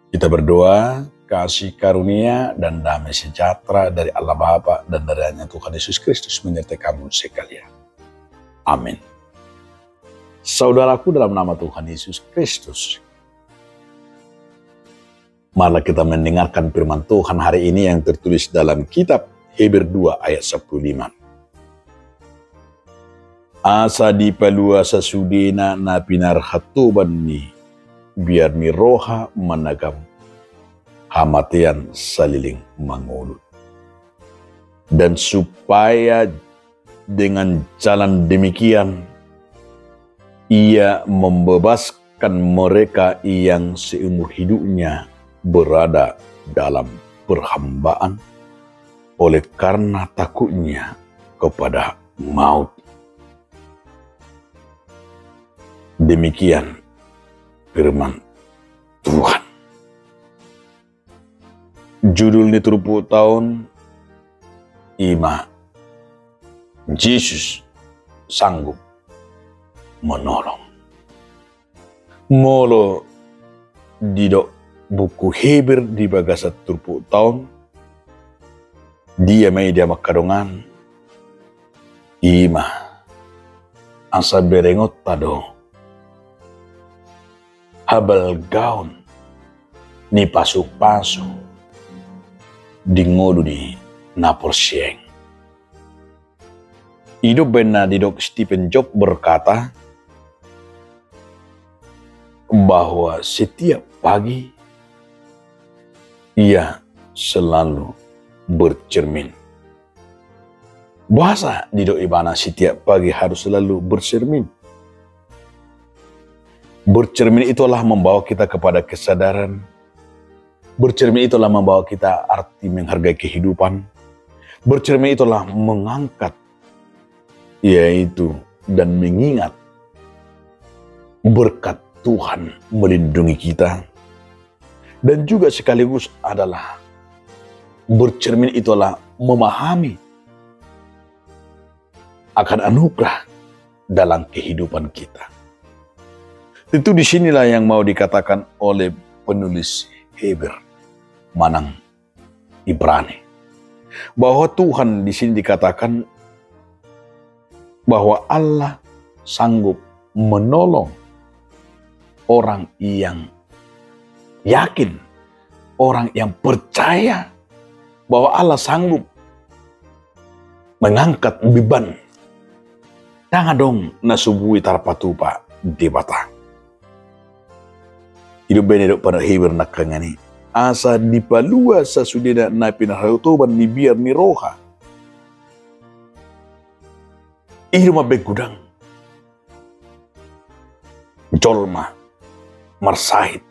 Kita berdoa, kasih karunia dan damai sejahtera dari Allah Bapa dan dari hanya Tuhan Yesus Kristus menyertai kamu sekalian. Amin. Saudaraku dalam nama Tuhan Yesus Kristus, marilah kita mendengarkan firman Tuhan hari ini yang tertulis dalam kitab Heber 2 ayat 15. Asa dipalua sasudena na pinarhatuban ni biar ni roha managam hamatian saliling mangulut. Dan supaya dengan jalan demikian ia membebaskan mereka yang seumur hidupnya berada dalam perhambaan oleh karena takutnya kepada maut. Demikian firman Tuhan. Judul ni terupu tahun Ima Yesus sanggup menolong. Molo didok buku Heber di bagasa terupu tahun dia may dia makadongan Ima asa berengot tado habal gaun ni pasuk-pasuk di ngodu di naporsieng. Hidup benar didok Stephen Job berkata bahwa setiap pagi ia selalu bercermin. Bahasa didok ibana setiap pagi harus selalu bercermin. Bercermin itulah membawa kita kepada kesadaran. Bercermin itulah membawa kita arti menghargai kehidupan. Bercermin itulah mengangkat, yaitu dan mengingat berkat Tuhan melindungi kita. Dan juga sekaligus adalah bercermin itulah memahami akan anugerah dalam kehidupan kita. Tentu disinilah yang mau dikatakan oleh penulis Heber Manang Ibrani, bahwa Tuhan di sini dikatakan bahwa Allah sanggup menolong orang yang yakin, orang yang percaya bahwa Allah sanggup mengangkat beban. Jangan dong nasubui tarpatupa di batang. Hidup benedok pada Heber nakangani. Asa dipalua sasudena na pinarhatuban ni biar ni roha. Irma begudang. Jolma. Marsahid.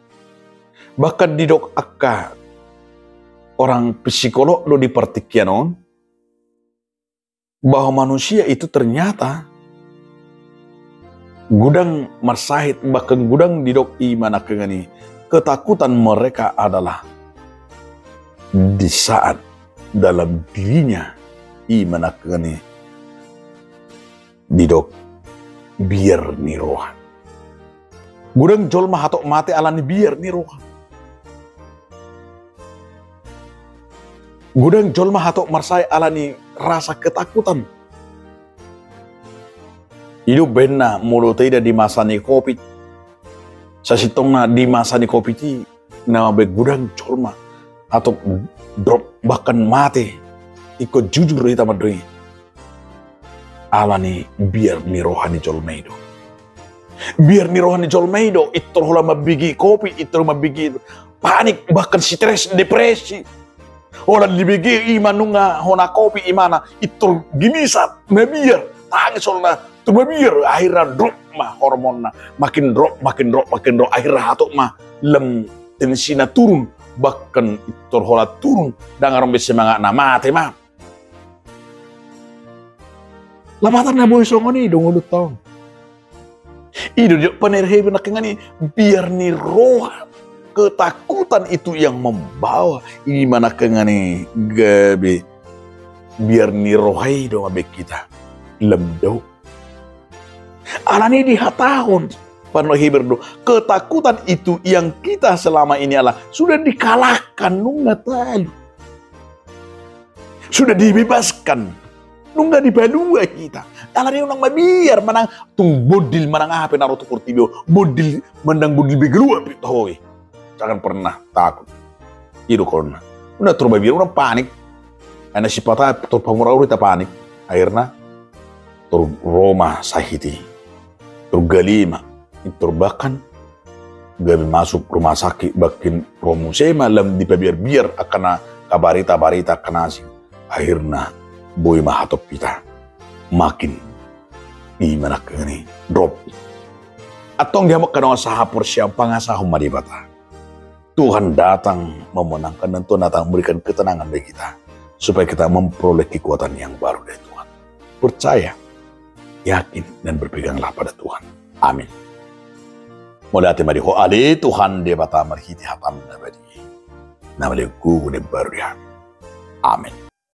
Bahkan didok akka orang psikolog lo di pertikianon bahwa manusia itu ternyata gudang marsahid, bahkan gudang didok imana kengani. Ketakutan mereka adalah di saat dalam dirinya imana kengani didok biar ni roha. Gudang jolma hatok mate alani biar ni roha. Gudang jolma hatok marsai alani rasa ketakutan. Hidup benar mulut tidak di masa ni COVID. Sasitong na di masa ni kopi ti na begudang colma atau drop bahkan mati ikut jujur ita madri ala ni biar ni rohani colmeido. Biar ni rohani colmeido itu hola mabigi kopi itu mabigi panik bahkan stres depresi. Orang dibigi imanunga hona kopi imana itu gimisat mabiar tangis solna tu mabiar akhirnya drop mah hormonnya makin drop akhirnya hatok mah lem tensina turun bahkan itu hola turun dan orang bisa semangat nama mah lapatan na boy songoni dong udah tau itu dia penerhebe nak ngani biar ni roh ketakutan itu yang membawa ini mana kengani gabe biar ni rohai dong abe kita lemdo alani di hatahun penerhebe berdo ketakutan itu yang kita selama ini adalah sudah dikalahkan nunga talu sudah dibebaskan nunga dibalua kita alani unang mabiar manang tung bodil manang apa naruto kurtibio bodil mandang bodil begelua pitoy. Jangan pernah takut. Itu corona. Udah turun biar orang panik. Karena si patah tur pamurau kita panik. Akhirnya tur Roma sahiti. Tur galima. Tur bahkan gabi masuk rumah sakit bakin promusema lam di biar akan kabarita kenasi. Akhirnya boy mahatop kita makin gimana kene drop. Atong dia makan sahapur siapa ngasah humadibata. Tuhan datang memenangkan dan Tuhan datang memberikan ketenangan bagi kita. Supaya kita memperoleh kekuatan yang baru dari Tuhan. Percaya, yakin, dan berpeganglah pada Tuhan. Amin. Mulai mari ho ale Tuhan dia bata marhiti hatam nabadi. Namanya gugu ne baru ya. Amin.